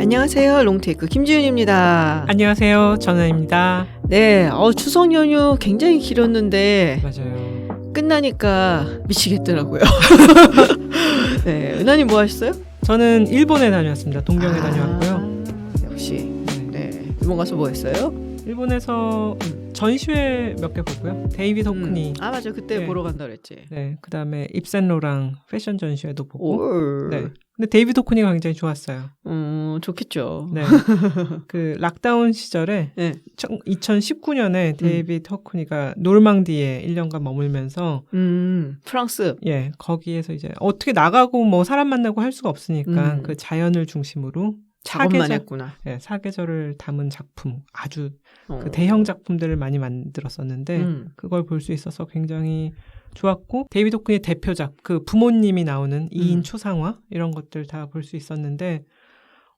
안녕하세요. 롱테이크 김지윤입니다. 안녕하세요. 전은입니다. 네, 추석 연휴 굉장히 길었는데 맞아요. 끝나니까 미치겠더라고요. 네, 은하님 뭐 하셨어요? 저는 일본에 다녀왔습니다. 동경에 다녀왔고요. 역시 네, 일본 가서 뭐 했어요? 일본에서 전시회 몇 개 보고요. 데이비드 호크니. 맞아. 그때 네. 보러 간다 그랬지. 네, 그다음에 입센로랑 패션 전시회도 보고. 오. 네. 근데 데이비드 호크니가 굉장히 좋았어요. 좋겠죠. 네. 그 락다운 시절에 네. 2019년에 데이비드 호크니가 노르망디에 1년간 머물면서 프랑스. 예, 거기에서 이제 어떻게 나가고 뭐 사람 만나고 할 수가 없으니까 그 자연을 중심으로 작업만 했구나. 네, 사계절을 담은 작품, 아주 그 대형 작품들을 많이 만들었었는데 그걸 볼 수 있어서 굉장히 좋았고, 데이비드 호크니의 대표작, 그 부모님이 나오는 2인 초상화 이런 것들 다 볼 수 있었는데,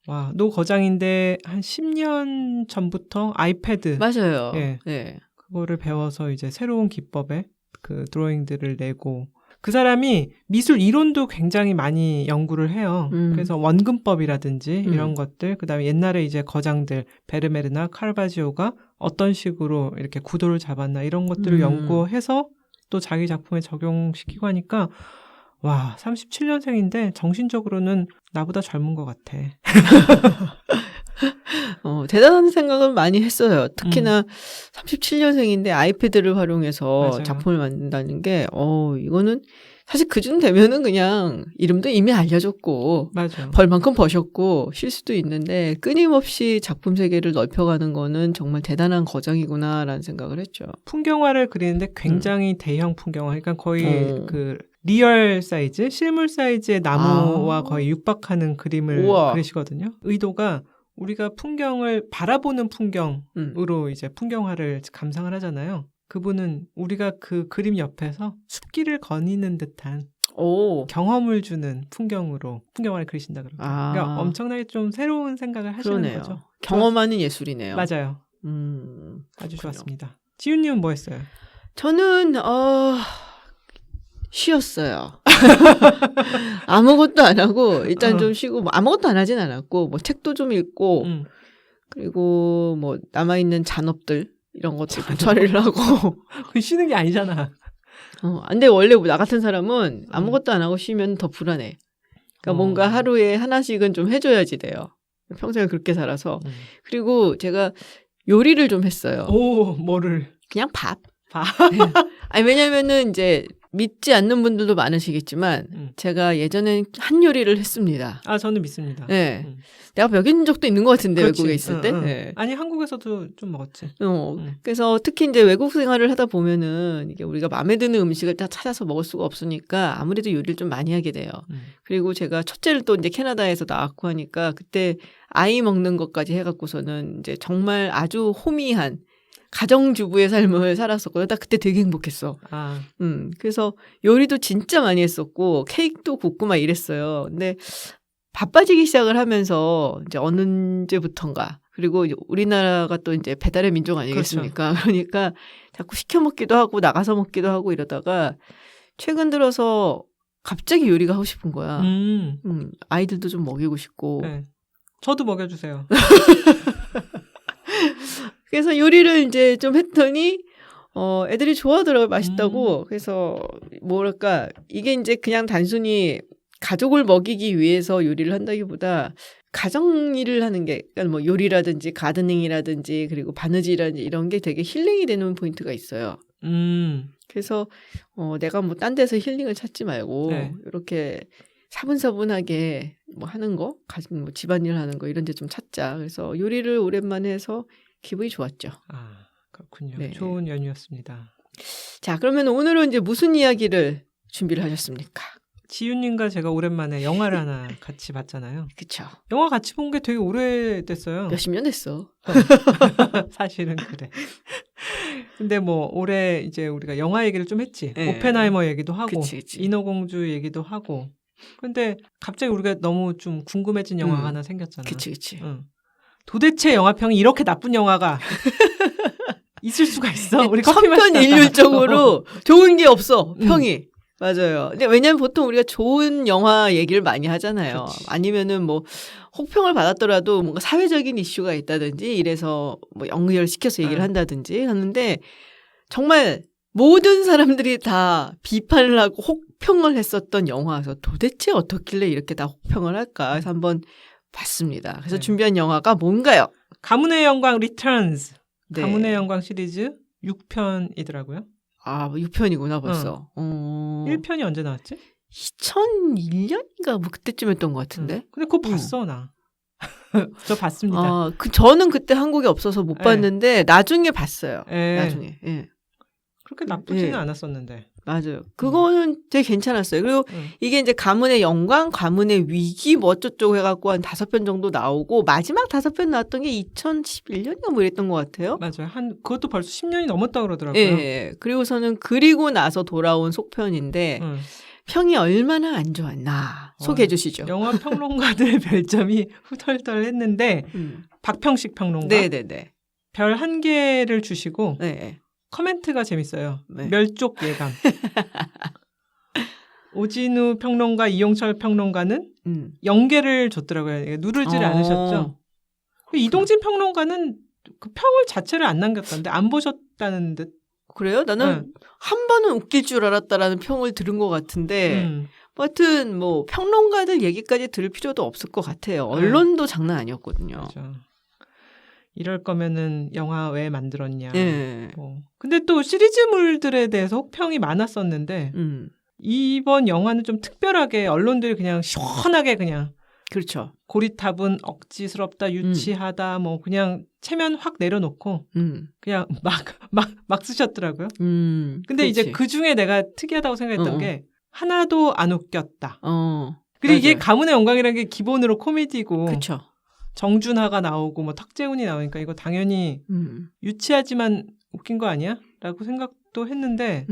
와, 노거장인데 한 10년 전부터 아이패드 맞아요. 예, 네. 그거를 배워서 이제 새로운 기법의 그 드로잉들을 내고, 그 사람이 미술 이론도 굉장히 많이 연구를 해요. 그래서 원근법이라든지 이런 것들, 그다음에 옛날에 이제 거장들 베르메르나 카르바지오가 어떤 식으로 이렇게 구도를 잡았나 이런 것들을 연구해서 또 자기 작품에 적용시키고 하니까, 와, 37년생인데 정신적으로는 나보다 젊은 것 같아. 대단한 생각을 많이 했어요. 특히나 37년생인데 아이패드를 활용해서 맞아요. 작품을 만든다는 게, 이거는 사실 그쯤 되면은 그냥 이름도 이미 알려졌고, 맞아요. 벌만큼 버셨고, 쉴 수도 있는데, 끊임없이 작품 세계를 넓혀가는 거는 정말 대단한 거장이구나라는 생각을 했죠. 풍경화를 그리는데 굉장히 대형 풍경화. 그러니까 거의 그 리얼 사이즈, 실물 사이즈의 나무와 거의 육박하는 그림을 우와. 그리시거든요. 의도가 우리가 풍경을 바라보는 풍경으로 이제 풍경화를 감상을 하잖아요. 그분은 우리가 그 그림 옆에서 숲길을 거니는 듯한 경험을 주는 풍경으로 풍경화를 그리신다 그러고. 그러니까 엄청나게 좀 새로운 생각을 하시는 그러네요. 거죠. 경험하는 예술이네요. 맞아요. 아주 좋았습니다. 지윤님은 뭐 했어요? 저는 쉬었어요. 아무것도 안 하고 일단 좀 쉬고, 뭐 아무것도 안 하진 않았고, 뭐 책도 좀 읽고, 그리고 뭐 남아있는 잔업들 이런 것들 좀 처리를 하고. 그 쉬는 게 아니잖아. 근데 원래 나 같은 사람은 아무것도 안 하고 쉬면 더 불안해. 그러니까 뭔가 하루에 하나씩은 좀 해줘야지 돼요. 평생을 그렇게 살아서. 그리고 제가 요리를 좀 했어요. 뭐를? 그냥 밥. 네. 아니, 왜냐면은 이제 믿지 않는 분들도 많으시겠지만 제가 예전엔 한 요리를 했습니다. 저는 믿습니다. 네. 내가 먹인 적도 있는 것 같은데, 그렇지. 외국에 있을 때. 네. 아니, 한국에서도 좀 먹었지. 그래서 특히 이제 외국 생활을 하다 보면은 이게 우리가 마음에 드는 음식을 다 찾아서 먹을 수가 없으니까 아무래도 요리를 좀 많이 하게 돼요. 그리고 제가 첫째를 또 이제 캐나다에서 낳았고 하니까 그때 아이 먹는 것까지 해갖고서는 이제 정말 아주 호미한 가정주부의 삶을 살았었거든요. 나 그때 되게 행복했어. 그래서 요리도 진짜 많이 했었고, 케이크도 굽고 막 이랬어요. 근데 바빠지기 시작을 하면서 이제 언제부턴가, 그리고 우리나라가 또 이제 배달의 민족 아니겠습니까? 그렇죠. 그러니까 자꾸 시켜 먹기도 하고 나가서 먹기도 하고 이러다가 최근 들어서 갑자기 요리가 하고 싶은 거야. 아이들도 좀 먹이고 싶고. 네. 저도 먹여주세요. 그래서 요리를 이제 좀 했더니 애들이 좋아하더라고요. 맛있다고. 그래서 뭐랄까, 이게 이제 그냥 단순히 가족을 먹이기 위해서 요리를 한다기보다 가정일을 하는 게, 그러니까 뭐 요리라든지 가드닝이라든지 그리고 바느질이라든지 이런 게 되게 힐링이 되는 포인트가 있어요. 그래서 내가 뭐 딴 데서 힐링을 찾지 말고 이렇게 사분사분하게 뭐 하는 거, 뭐 집안일 하는 거 이런 데 좀 찾자. 그래서 요리를 오랜만에 해서 기분이 좋았죠. 그렇군요. 네. 좋은 연휴였습니다. 자, 그러면 오늘은 이제 무슨 이야기를 준비를 하셨습니까? 지윤님과 제가 오랜만에 영화를 하나 같이 봤잖아요. 그쵸. 영화 같이 본 게 되게 오래됐어요. 몇십 년 됐어. 사실은 그래. 근데 뭐 올해 이제 우리가 영화 얘기를 좀 했지. 네. 오펜하이머 얘기도 하고, 그치. 인어공주 얘기도 하고. 근데 갑자기 우리가 너무 좀 궁금해진 영화가 하나 생겼잖아. 그치. 도대체 영화평이 이렇게 나쁜 영화가 있을 수가 있어? 우리 천편일률적으로 좋은 게 없어, 평이. 맞아요. 근데 왜냐면 보통 우리가 좋은 영화 얘기를 많이 하잖아요. 그치. 아니면은 뭐 혹평을 받았더라도 뭔가 사회적인 이슈가 있다든지 이래서 뭐 연결시켜서 얘기를 한다든지 하는데 정말 모든 사람들이 다 비판을 하고 혹평을 했었던 영화에서 도대체 어떻길래 이렇게 다 혹평을 할까 해서 한번 봤습니다. 그래서 네. 준비한 영화가 뭔가요? 가문의 영광 리턴즈. 네. 가문의 영광 시리즈 6편이더라고요. 아, 6편이구나 벌써. 1편이 언제 나왔지? 2001년인가 뭐 그때쯤이었던 것 같은데. 근데 그거 봤어 나. 저 봤습니다. 아, 저는 그때 한국에 없어서 못 봤는데 나중에 봤어요. 나중에. 예. 그렇게 나쁘지는 않았었는데. 맞아요. 그거는 되게 괜찮았어요. 그리고 이게 이제 가문의 영광, 가문의 위기 뭐 어쩌고 해갖고 한 5편 정도 나오고 마지막 5편 나왔던 게 2011년인가 뭐 이랬던 것 같아요. 맞아요. 그것도 벌써 10년이 넘었다 그러더라고요. 예. 그리고서는 그리고 나서 돌아온 속편인데 평이 얼마나 안 좋았나 소개해 주시죠. 영화 평론가들의 별점이 후덜덜했는데 박평식 평론가 네네네. 별 1개를 주시고 네. 커멘트가 재밌어요. 네. 멸족 예감. 오진우 평론가, 이용철 평론가는 0개를 줬더라고요. 누르지를 않으셨죠. 이동진 평론가는 그 평을 자체를 안 남겼던데 안 보셨다는 듯. 그래요? 나는 한 번은 웃길 줄 알았다라는 평을 들은 것 같은데 하여튼 뭐 평론가들 얘기까지 들을 필요도 없을 것 같아요. 언론도 장난 아니었거든요. 맞아. 이럴 거면은 영화 왜 만들었냐. 네. 근데 또 시리즈물들에 대해서 혹평이 많았었는데 이번 영화는 좀 특별하게 언론들이 그냥 시원하게 그냥 그렇죠. 고리탑은 억지스럽다, 유치하다, 뭐 그냥 체면 확 내려놓고 그냥 막 쓰셨더라고요. 근데 그렇지. 이제 그 중에 내가 특이하다고 생각했던 게 하나도 안 웃겼다. 그리고 맞아요. 이게 가문의 영광이라는 게 기본으로 코미디고 그렇죠. 정준하가 나오고 뭐 탁재훈이 나오니까 이거 당연히 유치하지만 웃긴 거 아니야? 라고 생각도 했는데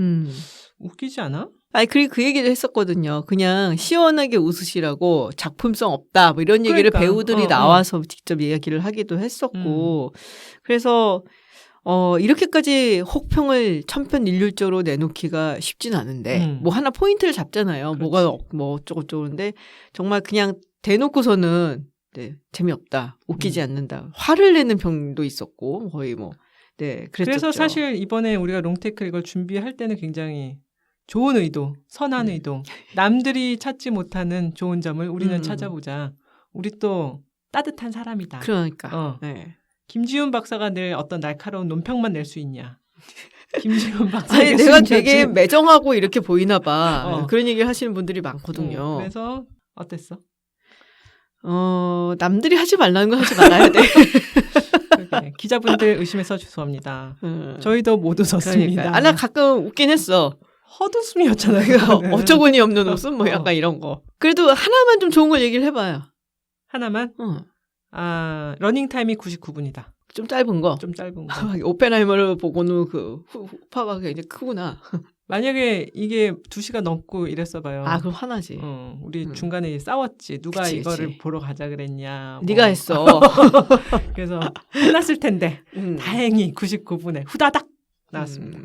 웃기지 않아? 아니 그리고 그 얘기도 했었거든요. 그냥 시원하게 웃으시라고 작품성 없다 뭐 이런 얘기를 그러니까. 배우들이 나와서 직접 이야기를 하기도 했었고 그래서 이렇게까지 혹평을 천편일률적으로 내놓기가 쉽진 않은데 뭐 하나 포인트를 잡잖아요. 그렇지. 뭐가 뭐 어쩌고저쩌고인데 정말 그냥 대놓고서는 재미없다, 웃기지 않는다, 화를 내는 평도 있었고 거의 뭐 그랬었죠. 그래서 사실 이번에 우리가 롱테이크 이걸 준비할 때는 굉장히 좋은 의도, 선한 의도, 남들이 찾지 못하는 좋은 점을 우리는 찾아보자. 우리 또 따뜻한 사람이다. 그러니까. 네. 김지훈 박사가 늘 어떤 날카로운 논평만 낼 수 있냐. 김지훈 박사. 아니 내가 되게 매정하고 이렇게 보이나 봐. 그런 얘기를 하시는 분들이 많거든요. 그래서 어땠어? 남들이 하지 말라는 건 하지 말아야 돼. 기자분들 의심해서 죄송합니다. 저희도 못 웃었습니다. 그러니까. 나 가끔 웃긴 했어. 헛웃음이었잖아요. 어처구니 없는 웃음 뭐 약간 이런 거. 그래도 하나만 좀 좋은 걸 얘기를 해봐요. 하나만? 러닝 타임이 99분이다. 좀 짧은 거. 좀 짧은 거. 오펜하이머를 보고는 그 후파가 굉장히 크구나. 만약에 이게 2시간 넘고 이랬어 봐요. 그럼 화나지. 우리 중간에 싸웠지. 누가 그치, 이거를 그치. 보러 가자 그랬냐. 네가 했어. 그래서 끝났을 텐데 다행히 99분에 후다닥 나왔습니다.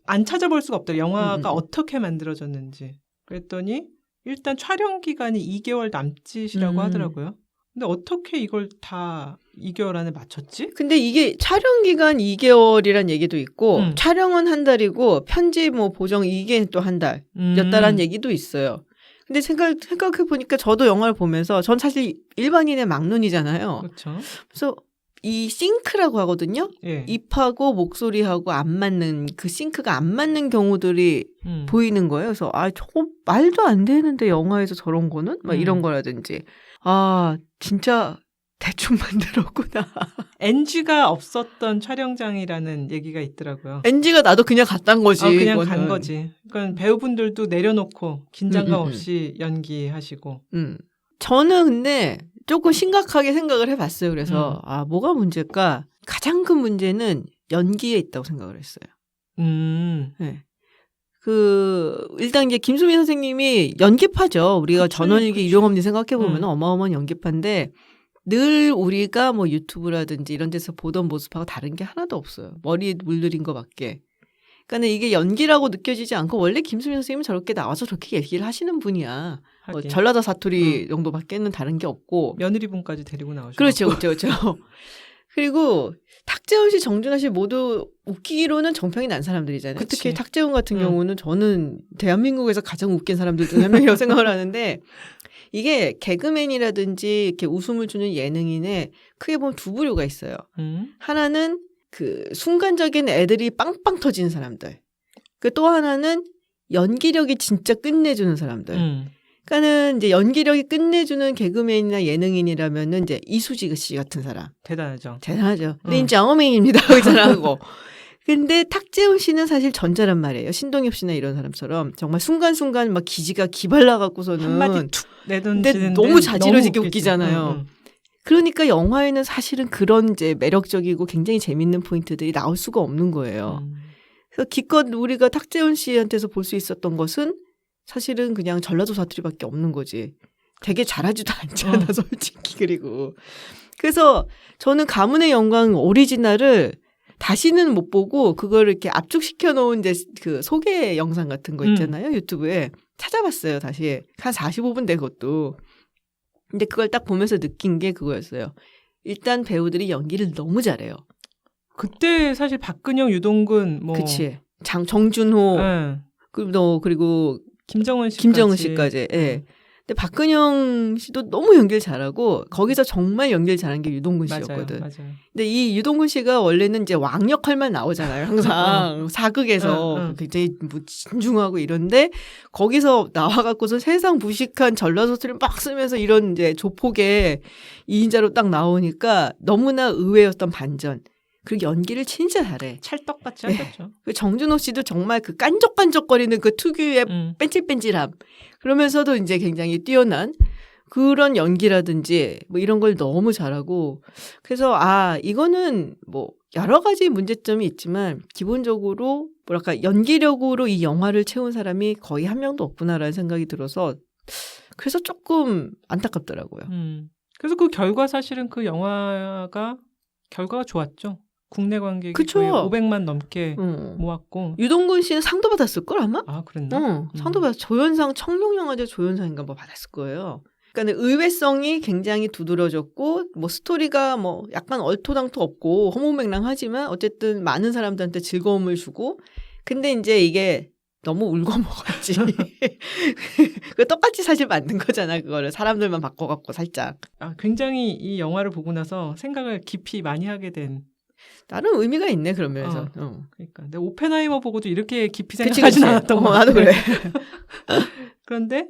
안 찾아볼 수가 없더라. 영화가 어떻게 만들어졌는지. 그랬더니 일단 촬영 기간이 2개월 남짓이라고 하더라고요. 근데 어떻게 이걸 다 2개월 안에 맞췄지? 근데 이게 촬영 기간 2개월이란 얘기도 있고 촬영은 한 달이고 편집 뭐 보정 이게 또 한 달이었다라는 얘기도 있어요. 근데 생각해 보니까 저도 영화를 보면서 전 사실 일반인의 막눈이잖아요. 그렇죠. 그래서 이 싱크라고 하거든요. 예. 입하고 목소리하고 안 맞는 그 싱크가 안 맞는 경우들이 보이는 거예요. 그래서 저거 말도 안 되는데 영화에서 저런 거는 막 이런 거라든지 진짜 대충 만들었구나. NG가 없었던 촬영장이라는 얘기가 있더라고요. NG가 나도 그냥 갔단 거지. 그냥 그거는. 간 거지. 그러니까 배우분들도 내려놓고 긴장감 없이 연기하시고. 저는 근데 조금 심각하게 생각을 해봤어요. 그래서 뭐가 문제일까? 가장 큰 문제는 연기에 있다고 생각을 했어요. 네. 일단 이제 김수미 선생님이 연기파죠. 우리가 전원일기 유령엄니 생각해보면 어마어마한 연기파인데 늘 우리가 뭐 유튜브라든지 이런 데서 보던 모습하고 다른 게 하나도 없어요. 머리에 물들인 것밖에. 그러니까 이게 연기라고 느껴지지 않고 원래 김수민 선생님은 저렇게 나와서 저렇게 얘기를 하시는 분이야. 뭐 전라도 사투리 정도밖에는 다른 게 없고 며느리분까지 데리고 나오죠. 그렇죠, 그렇죠. 그리고 탁재훈 씨, 정준하 씨 모두 웃기기로는 정평이 난 사람들이잖아요. 그치. 특히 탁재훈 같은 경우는 저는 대한민국에서 가장 웃긴 사람들 중에 한 명이라고 생각을 하는데 이게 개그맨이라든지 이렇게 웃음을 주는 예능인에 크게 보면 두 부류가 있어요. 하나는 그 순간적인 애들이 빵빵 터지는 사람들. 그 또 하나는 연기력이 진짜 끝내주는 사람들. 그러니까는 이제 연기력이 끝내주는 개그맨이나 예능인이라면은 이제 이수지 씨 같은 사람. 대단하죠. 대단하죠. 린정어맹입니다. 의자라고. 근데 탁재훈 씨는 사실 전자란 말이에요. 신동엽 씨나 이런 사람처럼 정말 순간순간 막 기지가 기발나갖고서는 한마디 툭 내던지는데 근데 너무 자지러지게 너무 웃기잖아요. 그러니까 영화에는 사실은 그런 이제 매력적이고 굉장히 재밌는 포인트들이 나올 수가 없는 거예요. 그래서 기껏 우리가 탁재훈 씨한테서 볼 수 있었던 것은 사실은 그냥 전라도 사투리밖에 없는 거지. 되게 잘하지도 않잖아, 솔직히. 그리고 그래서 저는 가문의 영광 오리지널을 다시는 못 보고 그걸 이렇게 압축시켜 놓은 이제 그 소개 영상 같은 거 있잖아요. 유튜브에 찾아봤어요. 다시 한 45분 된 것도. 근데 그걸 딱 보면서 느낀 게 그거였어요. 일단 배우들이 연기를 너무 잘해요. 그때 사실 박근영, 유동근 뭐 그치. 정준호 그리고 김정은 씨까지. 예. 근데 박근영 씨도 너무 연기를 잘하고 거기서 정말 연기를 잘한 게 유동근 씨였거든. 맞아요. 근데 이 유동근 씨가 원래는 이제 왕 역할만 나오잖아요. 항상 사극에서 굉장히 뭐 진중하고 이런데 거기서 나와갖고서 세상 무식한 전라도스를 막 쓰면서 이런 이제 조폭의 2인자로 딱 나오니까 너무나 의외였던 반전. 그리고 연기를 진짜 잘해. 찰떡같이 하셨죠. 그 정준호 씨도 정말 그 깐족깐족거리는 그 특유의 뺀질뺀질함. 그러면서도 이제 굉장히 뛰어난 그런 연기라든지 뭐 이런 걸 너무 잘하고 그래서 이거는 뭐 여러 가지 문제점이 있지만 기본적으로 뭐랄까 연기력으로 이 영화를 채운 사람이 거의 한 명도 없구나라는 생각이 들어서 그래서 조금 안타깝더라고요. 그래서 그 결과 사실은 그 영화가 결과가 좋았죠. 국내 관객이 그쵸. 거의 500만 넘게 모았고 유동근 씨는 상도 받았을 걸 아마? 아 그랬나? 상도 받았. 조연상 청룡영화제 조연상인가 뭐 받았을 거예요. 그러니까 의외성이 굉장히 두드러졌고 뭐 스토리가 뭐 약간 얼토당토 없고 허무맹랑하지만 어쨌든 많은 사람들한테 즐거움을 주고 근데 이제 이게 너무 울고 먹었지. 그 똑같이 사실 만든 거잖아. 그거를 사람들만 바꿔갖고 살짝. 굉장히 이 영화를 보고 나서 생각을 깊이 많이 하게 된. 나름 의미가 있네 그러면서. 그러니까 근데 오펜하이머 보고도 이렇게 깊이 생각하진 않았던 것 같아. 나도 그래. 그런데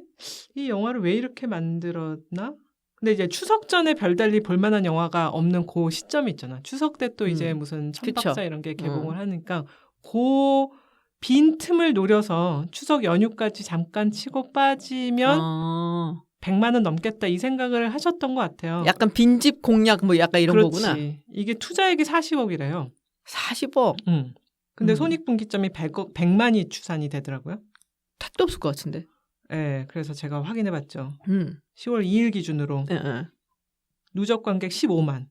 이 영화를 왜 이렇게 만들었나? 근데 이제 추석 전에 별달리 볼만한 영화가 없는 그 시점이 있잖아. 추석 때 또 이제 무슨 천박사 이런 게 개봉을 하니까 그 빈 틈을 노려서 추석 연휴까지 잠깐 치고 빠지면 100만 원 넘겠다 이 생각을 하셨던 것 같아요. 약간 빈집 공략 뭐 약간 이런 그렇지. 거구나. 이게 투자액이 40억이래요. 40억? 근데 손익분기점이 100만이 추산이 되더라고요. 택도 없을 것 같은데. 네, 그래서 제가 확인해봤죠. 10월 2일 기준으로 누적 관객 15만.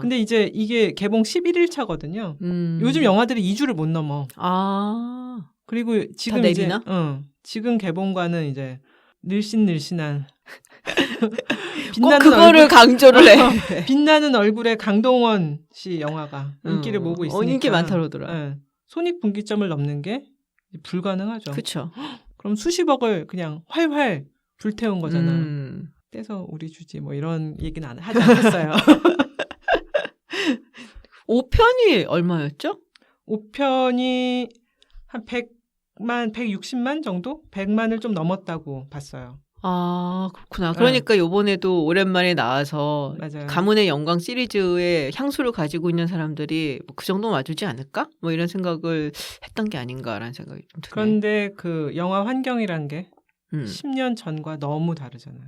근데 이제 이게 개봉 11일 차거든요. 요즘 영화들이 2주를 못 넘어. 그리고 지금 이제 지금 개봉과는 이제 늘씬늘씬한 빛나는 그거를 강조를 해. 빛나는 얼굴의 강동원 씨 영화가 인기를 모으고 있으니까 인기 많다 그러더라. 손익분기점을 넘는 게 불가능하죠. 그렇죠. 그럼 수십억을 그냥 활활 불태운 거잖아요. 떼서 우리 주지 뭐 이런 얘기는 하지 않겠어요. 5편이 얼마였죠? 5편이 한 100만, 160만 정도? 100만을 좀 넘었다고 봤어요. 그렇구나. 그러니까 요번에도 오랜만에 나와서 맞아요. 가문의 영광 시리즈의 향수를 가지고 있는 사람들이 그 정도 와주지 않을까? 뭐 이런 생각을 했던 게 아닌가라는 생각이 좀 드네요. 그런데 그 영화 환경이란 게 10년 전과 너무 다르잖아요.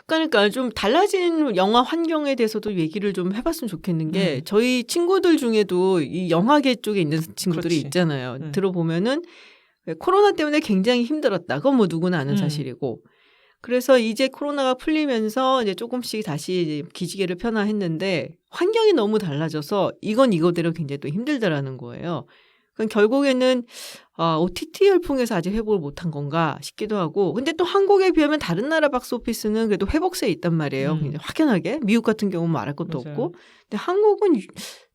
그러니까 좀 달라진 영화 환경에 대해서도 얘기를 좀 해봤으면 좋겠는 게 저희 친구들 중에도 이 영화계 쪽에 있는 친구들이 그렇지. 있잖아요. 들어보면은 코로나 때문에 굉장히 힘들었다. 그건 뭐 누구나 아는 사실이고. 그래서 이제 코로나가 풀리면서 이제 조금씩 다시 이제 기지개를 편화했는데 환경이 너무 달라져서 이건 이거대로 굉장히 또 힘들다라는 거예요. 그러니까 결국에는 OTT 열풍에서 아직 회복을 못한 건가 싶기도 하고 근데 또 한국에 비하면 다른 나라 박스오피스는 그래도 회복세에 있단 말이에요. 굉장히 확연하게. 미국 같은 경우는 말할 것도 맞아요. 없고 근데 한국은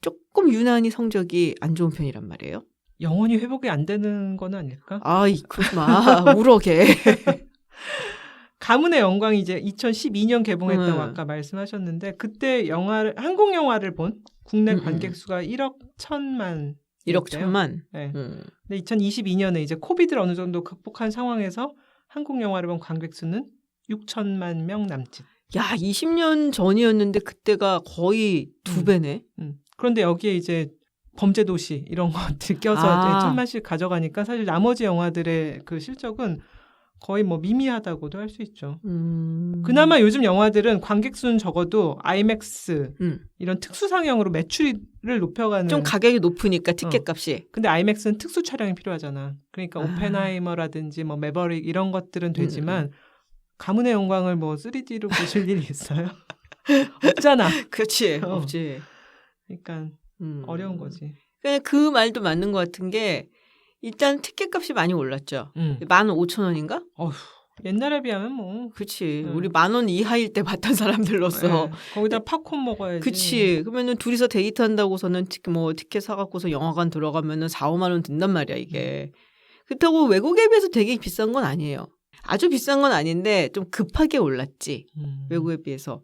조금 유난히 성적이 안 좋은 편이란 말이에요. 영원히 회복이 안 되는 건 아닐까? 그러지 마. 우럭에. 가문의 영광이 이제 2012년 개봉했다고 아까 말씀하셨는데 그때 한국 영화를 본 국내 관객 수가 1억 1천만 1억 1천만. 네. 근데 2022년에 이제 코비드를 어느 정도 극복한 상황에서 한국 영화를 본 관객 수는 6천만 명 남짓. 야, 20년 전이었는데 그때가 거의 2배네. 그런데 여기에 이제 범죄도시 이런 것들이 껴서 이제 1천만씩 가져가니까 사실 나머지 영화들의 그 실적은 거의 뭐 미미하다고도 할 수 있죠. 그나마 요즘 영화들은 관객 수는 적어도 아이맥스 이런 특수 상영으로 매출을 높여가는 좀 가격이 높으니까 티켓 값이. 근데 아이맥스는 특수 촬영이 필요하잖아. 그러니까 오펜하이머라든지 뭐 매버릭 이런 것들은 되지만 가문의 영광을 뭐 3D로 보실 일이 있어요? 없잖아. 그렇지. 없지. 그러니까 어려운 거지. 그 말도 맞는 것 같은 게 일단 티켓 값이 많이 올랐죠. 15,000원인가? 어휴, 옛날에 비하면 뭐. 그치. 우리 10,000원 이하일 때 봤던 사람들로서. 거기다 팝콘 먹어야지. 그치. 그러면은 둘이서 데이트한다고서는 티켓 사갖고서 영화관 들어가면은 4, 5만 원 든단 말이야, 이게. 그렇다고 외국에 비해서 되게 비싼 건 아니에요. 아주 비싼 건 아닌데 좀 급하게 올랐지. 외국에 비해서.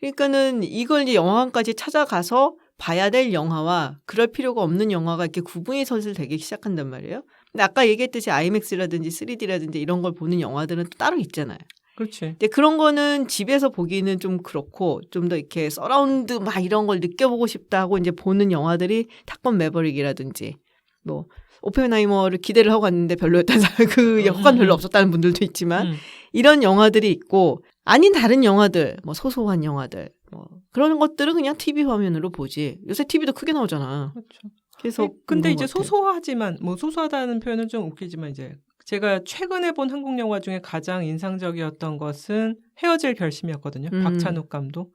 그러니까는 이걸 이제 영화관까지 찾아가서 봐야 될 영화와 그럴 필요가 없는 영화가 이렇게 구분이 슬슬 되기 시작한단 말이에요. 근데 아까 얘기했듯이 아이맥스라든지 3D라든지 이런 걸 보는 영화들은 또 따로 있잖아요. 그렇지. 근데 그런 거는 집에서 보기는 좀 그렇고 좀 더 이렇게 서라운드 막 이런 걸 느껴보고 싶다 하고 이제 보는 영화들이 탑건 매버릭이라든지 뭐 오펜하이머를 기대를 하고 갔는데 별로였다는 사람 그 여건 별로 없었다는 분들도 있지만 이런 영화들이 있고 아닌 다른 영화들 뭐 소소한 영화들 뭐 그런 것들은 그냥 TV 화면으로 보지. 요새 TV도 크게 나오잖아. 그렇죠. 그래서 근데 이제 소소하지만 뭐 소소하다는 표현은 좀 웃기지만 이제 제가 최근에 본 한국 영화 중에 가장 인상적이었던 것은 헤어질 결심이었거든요. 박찬욱 감독.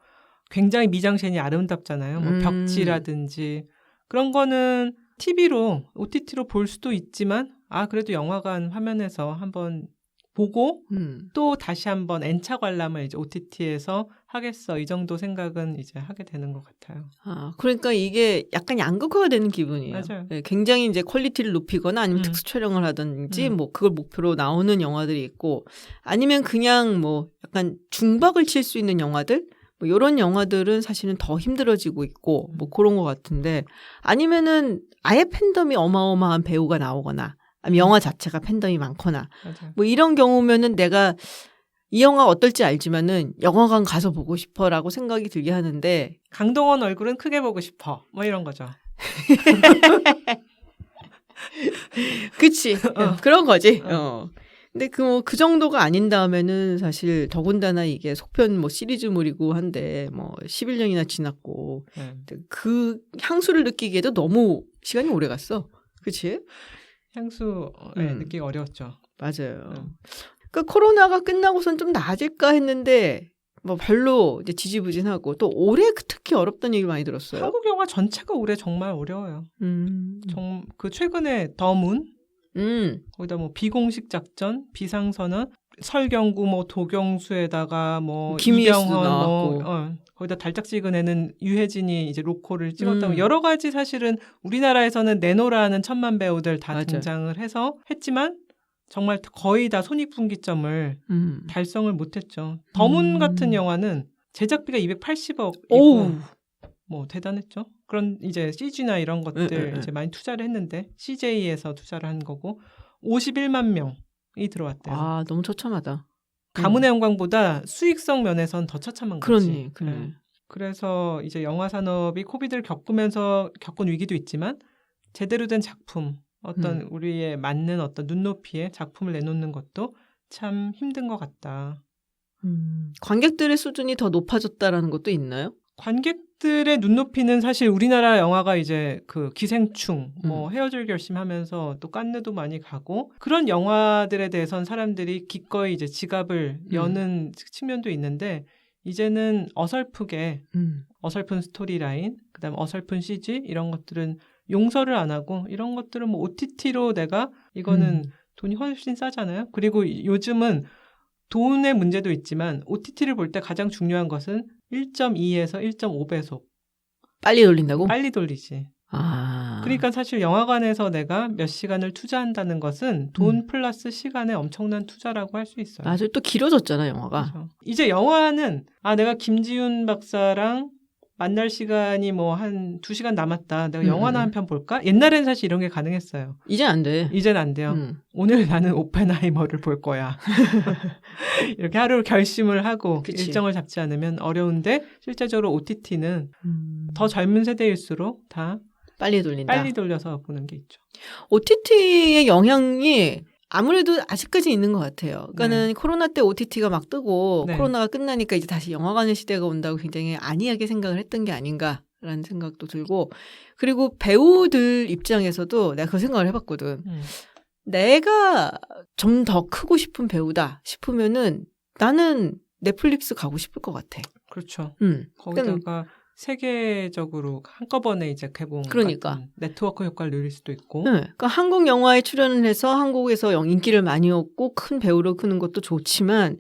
굉장히 미장센이 아름답잖아요. 뭐 벽지라든지 그런 거는 TV로 OTT로 볼 수도 있지만 그래도 영화관 화면에서 한번 보고 또 다시 한번 N차 관람을 이제 OTT에서 하겠어. 이 정도 생각은 이제 하게 되는 것 같아요. 그러니까 이게 약간 양극화가 되는 기분이에요. 맞아요. 네, 굉장히 이제 퀄리티를 높이거나 아니면 특수 촬영을 하든지 뭐 그걸 목표로 나오는 영화들이 있고 아니면 그냥 뭐 약간 중박을 칠 수 있는 영화들 뭐 이런 영화들은 사실은 더 힘들어지고 있고 뭐 그런 것 같은데 아니면은 아예 팬덤이 어마어마한 배우가 나오거나 아니면 영화 자체가 팬덤이 많거나 맞아요. 뭐 이런 경우면은 내가 이 영화 어떨지 알지만은 영화관 가서 보고 싶어라고 생각이 들게 하는데 강동원 얼굴은 크게 보고 싶어 뭐 이런 거죠. 그치 그런 거지. 근데 그 정도가 아닌 다음에는 사실 더군다나 이게 속편 뭐 시리즈물이고 한데 뭐 11년이나 지났고 그 향수를 느끼기에도 너무 시간이 오래 갔어. 그치? 향수 느끼기 어려웠죠. 맞아요. 그러니까 코로나가 끝나고선 좀 나아질까 했는데 뭐 별로 이제 지지부진하고 또 올해 특히 어렵다는 얘기를 많이 들었어요. 한국 영화 전체가 올해 정말 어려워요. 그 최근에 더문 거기다 뭐 비공식 작전, 비상선언, 설경구 뭐 도경수에다가 뭐 이병헌 뭐 거기다 달짝지근에는 유해진이 이제 로코를 찍었다고 여러 가지 사실은 우리나라에서는 내노라는 천만 배우들 다 등장을 해서 했지만 정말 거의 다 손익분기점을 달성을 못했죠. 더문 같은 영화는 제작비가 280억이고 뭐 대단했죠. 그런 이제 CG나 이런 것들 이제 많이 투자를 했는데 CJ에서 투자를 한 거고 51만 명이 들어왔대요. 너무 처참하다. 가문의 영광보다 수익성 면에선 더 처참한 거지. 그러네. 그래서 이제 영화 산업이 코비드를 겪으면서 겪은 위기도 있지만 제대로 된 작품, 어떤 우리의 맞는 어떤 눈높이의 작품을 내놓는 것도 참 힘든 것 같다. 관객들의 수준이 더 높아졌다라는 것도 있나요? 관객들의 눈높이는 사실 우리나라 영화가 이제 그 기생충, 뭐 헤어질 결심하면서 또 깐느도 많이 가고 그런 영화들에 대해선 사람들이 기꺼이 이제 지갑을 여는 측면도 있는데 이제는 어설프게 어설픈 스토리라인, 그다음 어설픈 CG 이런 것들은 용서를 안 하고 이런 것들은 뭐 OTT로 내가 이거는 돈이 훨씬 싸잖아요. 그리고 요즘은 돈의 문제도 있지만 OTT를 볼 때 가장 중요한 것은 1.2에서 1.5배속. 빨리 돌린다고? 빨리 돌리지. 그러니까 사실 영화관에서 내가 몇 시간을 투자한다는 것은 돈 플러스 시간에 엄청난 투자라고 할 수 있어요. 맞아요. 또 길어졌잖아, 영화가. 그렇죠. 이제 영화는 내가 김지훈 박사랑 만날 시간이 뭐 한 2시간 남았다. 내가 영화나 한 편 볼까? 옛날에는 사실 이런 게 가능했어요. 이젠 안 돼. 이젠 안 돼요. 오늘 나는 오펜하이머를 볼 거야. 이렇게 하루 결심을 하고 그치. 일정을 잡지 않으면 어려운데 실제적으로 OTT는 더 젊은 세대일수록 다 빨리 돌린다. 빨리 돌려서 보는 게 있죠. OTT의 영향이 아무래도 아직까지 있는 것 같아요. 그러니까는 코로나 때 OTT가 막 뜨고 코로나가 끝나니까 이제 다시 영화관의 시대가 온다고 굉장히 안이하게 생각을 했던 게 아닌가라는 생각도 들고 그리고 배우들 입장에서도 내가 그 생각을 해봤거든. 내가 좀 더 크고 싶은 배우다 싶으면은 나는 넷플릭스 가고 싶을 것 같아. 그렇죠. 거기다가 세계적으로 한꺼번에 이제 개봉 그러니까 네트워크 효과를 누릴 수도 있고. 그러니까 한국 영화에 출연을 해서 한국에서 인기를 많이 얻고 큰 배우로 크는 것도 좋지만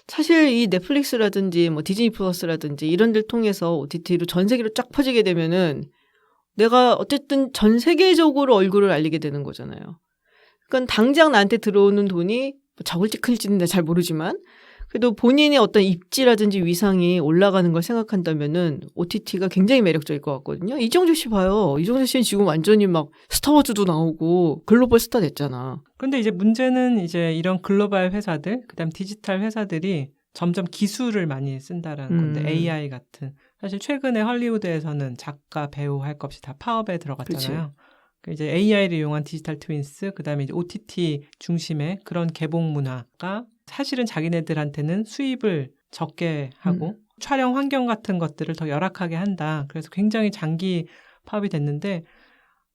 사실 이 넷플릭스라든지 뭐 디즈니 플러스라든지 이런 데를 통해서 OTT로 전 세계로 쫙 퍼지게 되면은 내가 어쨌든 전 세계적으로 얼굴을 알리게 되는 거잖아요. 그러니까 당장 나한테 들어오는 돈이 뭐 적을지 클지는 잘 모르지만 그래도 본인의 어떤 입지라든지 위상이 올라가는 걸 생각한다면은 OTT가 굉장히 매력적일 것 같거든요. 이정재 씨 봐요. 이정재 씨는 지금 완전히 막 스타워즈도 나오고 글로벌 스타 됐잖아. 근데 이제 문제는 이제 이런 글로벌 회사들, 그다음 디지털 회사들이 점점 기술을 많이 쓴다라는 건데 AI 같은. 사실 최근에 헐리우드에서는 작가, 배우 할 것 없이 다 파업에 들어갔잖아요. 이제 AI를 이용한 디지털 트윈스, 그다음에 이제 OTT 중심의 그런 개봉 문화가 사실은 자기네들한테는 수입을 적게 하고 촬영 환경 같은 것들을 더 열악하게 한다. 그래서 굉장히 장기 파업이 됐는데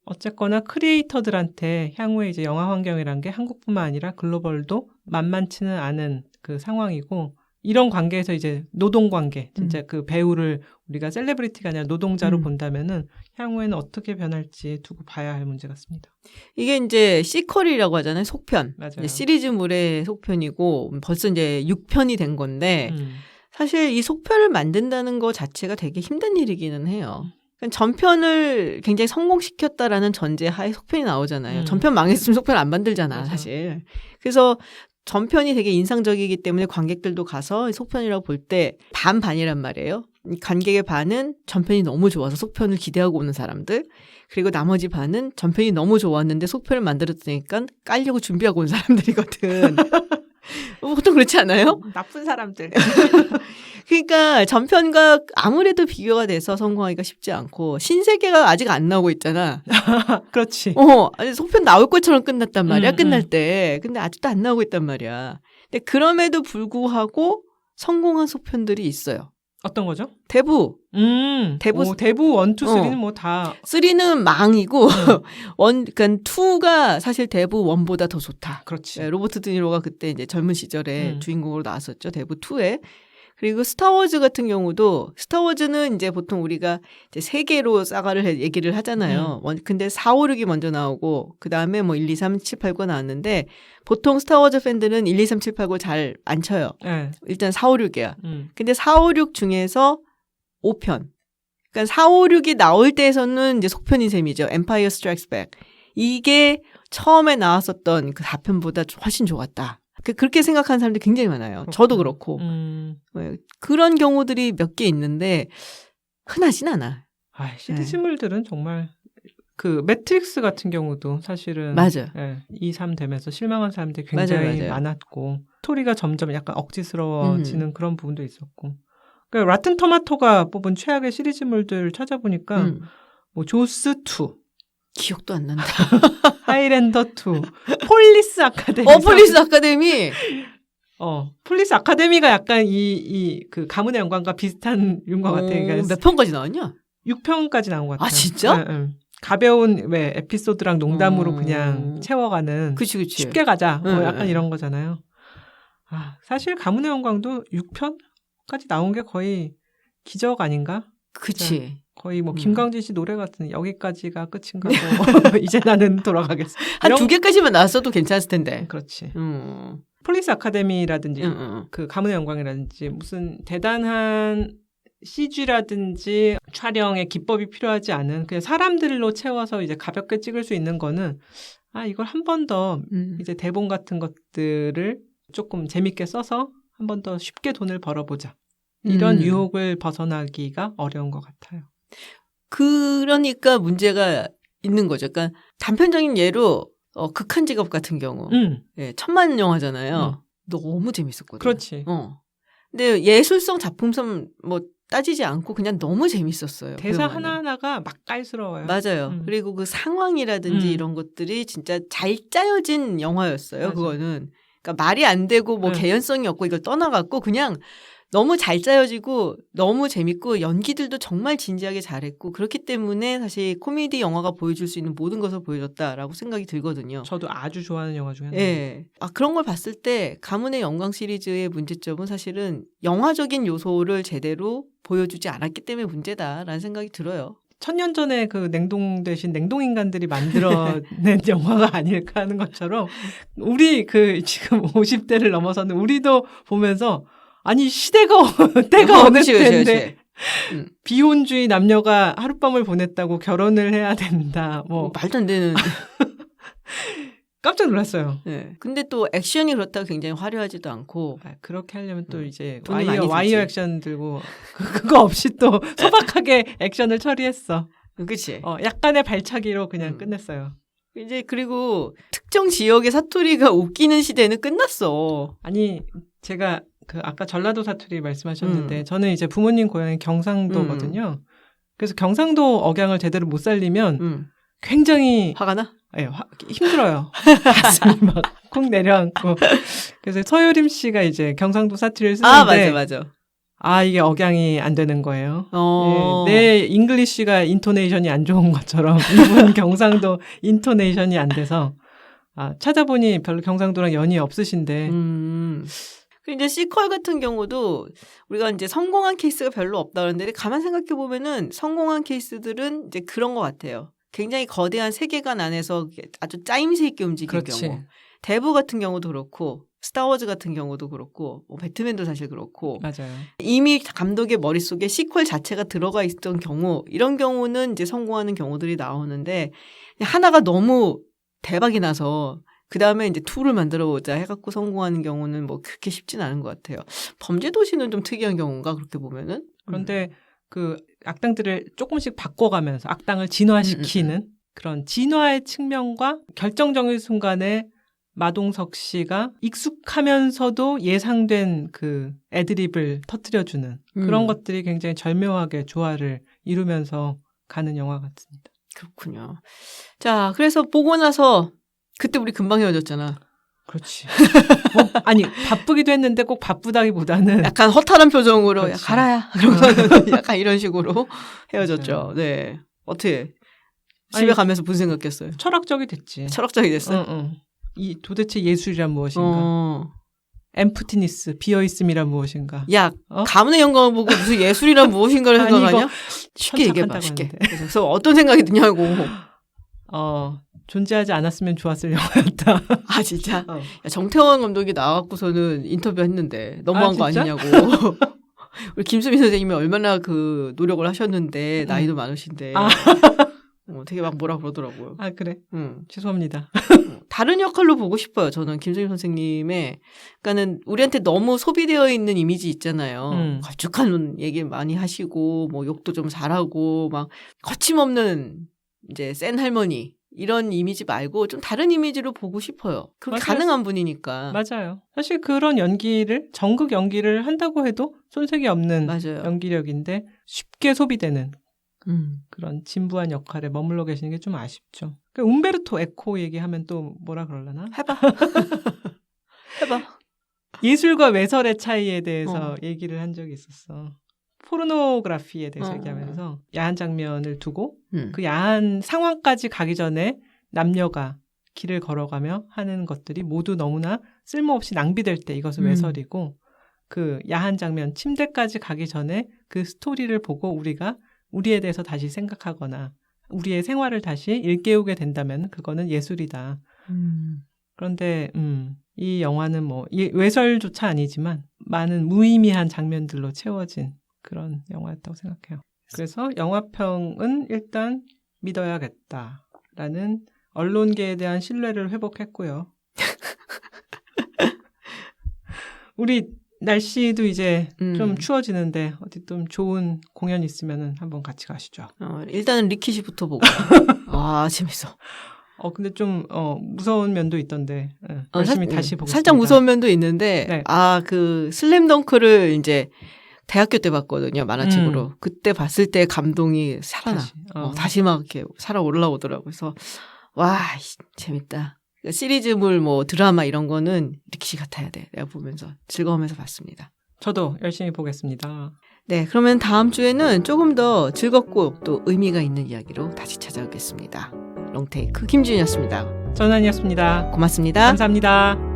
어쨌거나 크리에이터들한테 향후에 이제 영화 환경이란 게 한국뿐만 아니라 글로벌도 만만치는 않은 그 상황이고 이런 관계에서 이제 노동 관계, 진짜 그 배우를 우리가 셀레브리티가 아니라 노동자로 본다면은 향후에는 어떻게 변할지 두고 봐야 할 문제 같습니다. 이게 이제 시퀄이라고 하잖아요. 속편. 맞아요. 시리즈물의 속편이고 벌써 이제 6편이 된 건데 사실 이 속편을 만든다는 거 자체가 되게 힘든 일이기는 해요. 전편을 굉장히 성공시켰다라는 전제하에 속편이 나오잖아요. 전편 망했으면 속편 안 만들잖아, 맞아. 사실. 그래서 전편이 되게 인상적이기 때문에 관객들도 가서 속편이라고 볼 때 반반이란 말이에요. 관객의 반은 전편이 너무 좋아서 속편을 기대하고 오는 사람들, 그리고 나머지 반은 전편이 너무 좋았는데 속편을 만들었으니까 깔려고 준비하고 온 사람들이거든. 보통 그렇지 않아요? 나쁜 사람들. 그러니까 전편과 아무래도 비교가 돼서 성공하기가 쉽지 않고 신세계가 아직 안 나오고 있잖아. 그렇지. 아니 속편 나올 것처럼 끝났단 말이야. 끝날 때. 근데 아직도 안 나오고 있단 말이야. 근데 그럼에도 불구하고 성공한 속편들이 있어요. 어떤 거죠? 대부. 대부 1, 2, 3는 뭐 다. 3는 망이고, 그러니까 2가 사실 대부 1보다 더 좋다. 그렇지. 네, 로버트 드니로가 그때 이제 젊은 시절에 주인공으로 나왔었죠. 대부 2에. 그리고 스타워즈 같은 경우도 스타워즈는 이제 보통 우리가 이제 3개로 사가를 얘기를 하잖아요. 근데 4, 5, 6이 먼저 나오고 그다음에 뭐 1, 2, 3, 7, 8, 9가 나왔는데 보통 스타워즈 팬들은 1, 2, 3, 7, 8, 9 잘 안 쳐요. 네. 일단 4, 5, 6이야. 근데 4, 5, 6 중에서 5편. 그러니까 4, 5, 6이 나올 때에서는 이제 속편인 셈이죠. Empire Strikes Back. 이게 처음에 나왔었던 그 4편보다 훨씬 좋았다. 그렇게 생각하는 사람들이 굉장히 많아요. 그렇구나. 저도 그렇고. 그런 경우들이 몇 개 있는데 흔하진 않아. 시리즈물들은 정말 그 매트릭스 같은 경우도 사실은 맞아. 2, 3 되면서 실망한 사람들이 굉장히 맞아요. 많았고 스토리가 점점 약간 억지스러워지는 그런 부분도 있었고 그러니까 라튼 토마토가 뽑은 최악의 시리즈물들 찾아보니까 뭐 조스 2 기억도 안 난다. 하이랜더 2 폴리스 아카데미 폴리스 아카데미 폴리스 아카데미가 약간 그 가문의 영광과 비슷한 것 같아요. 그러니까 몇 편까지 나왔냐? 6편까지 나온 것 같아요. 아 진짜? 가벼운 에피소드랑 농담으로 그냥 채워가는 그치. 쉽게 가자 약간 이런 거잖아요. 사실 가문의 영광도 6편까지 나온 게 거의 기적 아닌가? 그치. 거의 뭐 김광진 씨 노래 같은 여기까지가 끝인가 뭐 이제 나는 돌아가겠어. 한 2개까지만 나왔어도 괜찮을 텐데. 그렇지. 폴리스 아카데미라든지 그 가문의 영광이라든지 무슨 대단한 CG라든지 촬영의 기법이 필요하지 않은 그냥 사람들로 채워서 이제 가볍게 찍을 수 있는 거는 이걸 한 번 더 이제 대본 같은 것들을 조금 재밌게 써서 한 번 더 쉽게 돈을 벌어보자. 이런 유혹을 벗어나기가 어려운 것 같아요. 그러니까 문제가 있는 거죠. 그러니까 단편적인 예로 극한 직업 같은 경우. 예, 1000만 영화잖아요. 너무 재밌었거든요. 그렇지. 근데 예술성 작품성 뭐 따지지 않고 그냥 너무 재밌었어요. 대사 하나하나가 맛깔스러워요. 맞아요. 그리고 그 상황이라든지 이런 것들이 진짜 잘 짜여진 영화였어요. 맞아. 그거는. 그러니까 말이 안 되고 뭐 개연성이 없고 이걸 떠나갖고 그냥 너무 잘 짜여지고 너무 재밌고 연기들도 정말 진지하게 잘했고 그렇기 때문에 사실 코미디 영화가 보여줄 수 있는 모든 것을 보여줬다라고 생각이 들거든요. 저도 아주 좋아하는 영화 중에 하나예요. 네. 그런 걸 봤을 때 가문의 영광 시리즈의 문제점은 사실은 영화적인 요소를 제대로 보여주지 않았기 때문에 문제다라는 생각이 들어요. 1000년 전에 그 냉동 대신 냉동인간들이 만들어낸 영화가 아닐까 하는 것처럼 우리 그 지금 50대를 넘어서는 우리도 보면서 아니 시대가 때가 어느 때인데 비혼주의 남녀가 하룻밤을 보냈다고 결혼을 해야 된다. 뭐 말도 안 되는. 깜짝 놀랐어요. 네. 근데 또 액션이 그렇다고 굉장히 화려하지도 않고 그렇게 하려면 또 이제 와이어 액션 들고 그거 없이 또 소박하게 액션을 처리했어. 그렇지. 약간의 발차기로 그냥 끝냈어요. 이제 그리고 특정 지역의 사투리가 웃기는 시대는 끝났어. 아니 제가 아까 전라도 사투리 말씀하셨는데 저는 이제 부모님 고향이 경상도거든요. 그래서 경상도 억양을 제대로 못 살리면 굉장히 화가 나? 네, 힘들어요. 가슴이 막 쿵 내려앉고. 그래서 서유림 씨가 이제 경상도 사투리를 쓰는데 맞아. 이게 억양이 안 되는 거예요. 네, 내 잉글리쉬가 인토네이션이 안 좋은 것처럼 이분 경상도 인토네이션이 안 돼서 찾아보니 별로 경상도랑 연이 없으신데 이제 시퀄 같은 경우도 우리가 이제 성공한 케이스가 별로 없다 그러는데 가만 생각해 보면은 성공한 케이스들은 이제 그런 것 같아요. 굉장히 거대한 세계관 안에서 아주 짜임새 있게 움직이는 경우. 대부 같은 경우도 그렇고 스타워즈 같은 경우도 그렇고 뭐 배트맨도 사실 그렇고 맞아요. 이미 감독의 머릿속에 시퀄 자체가 들어가 있던 경우 이런 경우는 이제 성공하는 경우들이 나오는데 하나가 너무 대박이 나서 그다음에 이제 2를 만들어 보자 해갖고 성공하는 경우는 뭐 그렇게 쉽진 않은 것 같아요. 범죄도시는 좀 특이한 경우인가 그렇게 보면은. 그런데 그 악당들을 조금씩 바꿔가면서 악당을 진화시키는 그런 진화의 측면과 결정적인 순간에 마동석 씨가 익숙하면서도 예상된 그 애드립을 터뜨려주는 그런 것들이 굉장히 절묘하게 조화를 이루면서 가는 영화 같습니다. 그렇군요. 자, 그래서 보고 나서 그때 우리 금방 헤어졌잖아. 그렇지. 아니 바쁘기도 했는데 꼭 바쁘다기보다는 약간 허탈한 표정으로 야, 가라야. 그러고서는 약간 이런 식으로 헤어졌죠. 맞아요. 네. 어떻게 집에 가면서 무슨 생각했어요? 철학적이 됐지. 철학적이 됐어요? 응. 이 도대체 예술이란 무엇인가? 엠프티니스, 비어있음이란 무엇인가? 야, 가문의 영광을 보고 무슨 예술이란 무엇인가를 생각하냐? 쉽게 얘기해봐, 쉽게. 그래서 어떤 생각이 드냐고. 존재하지 않았으면 좋았을 영화였다. 아, 진짜? 야, 정태원 감독이 나와갖고서는 인터뷰 했는데 너무한 거 아니냐고. 우리 김수미 선생님이 얼마나 그 노력을 하셨는데 나이도 많으신데 되게 막 뭐라 그러더라고요. 아, 그래? 죄송합니다. 다른 역할로 보고 싶어요. 저는 김수미 선생님의 그러니까는 우리한테 너무 소비되어 있는 이미지 있잖아요. 걸쭉한 얘기 많이 하시고 뭐 욕도 좀 잘하고 막 거침없는 이제 센 할머니 이런 이미지 말고 좀 다른 이미지로 보고 싶어요. 그게 가능한 분이니까. 맞아요. 사실 그런 연기를 정극 연기를 한다고 해도 손색이 없는 연기력인데 쉽게 소비되는 그런 진부한 역할에 머물러 계시는 게 좀 아쉽죠. 그러니까 움베르토 에코 얘기하면 또 뭐라 그러려나? 해봐. 예술과 외설의 차이에 대해서 얘기를 한 적이 있었어. 포르노그래피에 대해서 얘기하면서 야한 장면을 두고 그 야한 상황까지 가기 전에 남녀가 길을 걸어가며 하는 것들이 모두 너무나 쓸모없이 낭비될 때 이것은 외설이고 그 야한 장면 침대까지 가기 전에 그 스토리를 보고 우리가 우리에 대해서 다시 생각하거나 우리의 생활을 다시 일깨우게 된다면 그거는 예술이다. 그런데 이 영화는 뭐 외설조차 아니지만 많은 무의미한 장면들로 채워진 그런 영화였다고 생각해요. 그래서 영화평은 일단 믿어야겠다라는 언론계에 대한 신뢰를 회복했고요. 우리 날씨도 이제 좀 추워지는데 어디 좀 좋은 공연 있으면은 한번 같이 가시죠. 일단은 리키시부터 보고. 아, 재밌어. 근데 좀 무서운 면도 있던데 열심히 다시 보겠습니다. 살짝 무서운 면도 있는데 네. 그 슬램덩크를 이제 대학교 때 봤거든요. 만화책으로. 그때 봤을 때 감동이 살아나. 다시 막 이렇게 살아 올라오더라고요. 그래서 와, 재밌다. 시리즈물 뭐 드라마 이런 거는 리키시 같아야 돼. 내가 보면서 즐거우면서 봤습니다. 저도 열심히 보겠습니다. 네, 그러면 다음 주에는 조금 더 즐겁고 또 의미가 있는 이야기로 다시 찾아오겠습니다. 롱테이크 김지윤이었습니다. 전환이었습니다. 고맙습니다. 감사합니다.